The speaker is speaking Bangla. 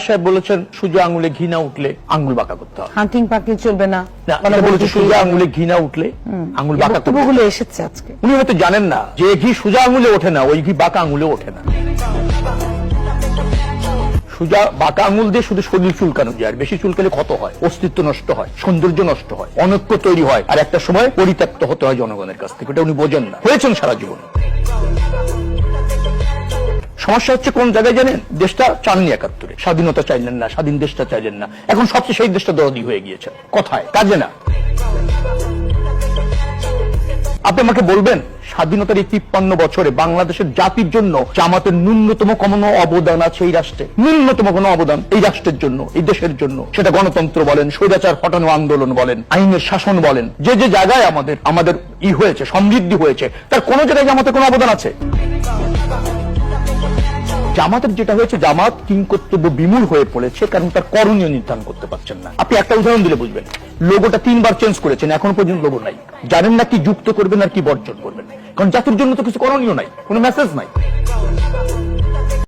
সাহেব বলেছেন সোজা আঙুলে ঘি না উঠলে আঙ্গুল বাঁকা করতে হবে, হান্টিং পাখি চলবে না। বলেছে সোজা আঙুলে ঘি না উঠলে আঙ্গুল বাঁকা করতে হবে। বক্তব্যগুলো এসেছে আজকে। উনি হয়তো জানেন না যে ঘি সোজা আঙুলে ওঠে না, ওই ঘি বাঁকা আঙুলে ওঠে না। সোজা বাঁকা আঙুল দিয়ে শুধু শরীর চুলকানো যায়, আর বেশি চুলকালে ক্ষত হয়, অস্তিত্ব নষ্ট হয়, সৌন্দর্য নষ্ট হয়, অনৈক্য তৈরি হয়, আর একটা সময় পরিত্যক্ত হতে হয় জনগণের কাছ থেকে। এটা উনি বোঝেন না, হয়েছেন সারা জীবন। সমস্যা হচ্ছে কোন জায়গায় জানেন? দেশটা চাননি ৭১, স্বাধীনতা চাইলেন না, স্বাধীন দেশটা চাইলেন না। এখন সবচেয়ে সেই দেশটা দরদি হয়ে গিয়েছে, কথায় কাজে না। আপনি আমাকে বলবেন স্বাধীনতার এই ৫৩ বছরে বাংলাদেশের জাতির জন্য জামাতের ন্যূনতম কোনো অবদান আছে এই রাষ্ট্রে? ন্যূনতম কোনো অবদান এই রাষ্ট্রের জন্য, এই দেশের জন্য, সেটা গণতন্ত্র বলেন, স্বৈরাচার হটানো আন্দোলন বলেন, আইনের শাসন বলেন, যে যে জায়গায় আমাদের হয়েছে, সমৃদ্ধি হয়েছে, তার কোন জায়গায় জামাতের কোনো অবদান আছে? জামাতের যেটা হয়েছে, জামাত কিংকর্তব্য বিমূঢ় হয়ে পড়েছে, কারণ তার করণীয় নির্ধারণ করতে পারছেন না। আপনি একটা উদাহরণ দিলে বুঝবেন। লোগোটা ৩ বার চেঞ্জ করেছেন, এখনো পর্যন্ত লোগো নাই। জানেন না কি যুক্ত করবেন আর কি বর্জন করবেন, কারণ জাতির জন্য তো কিছু করণীয় নাই, কোনো মেসেজ নাই।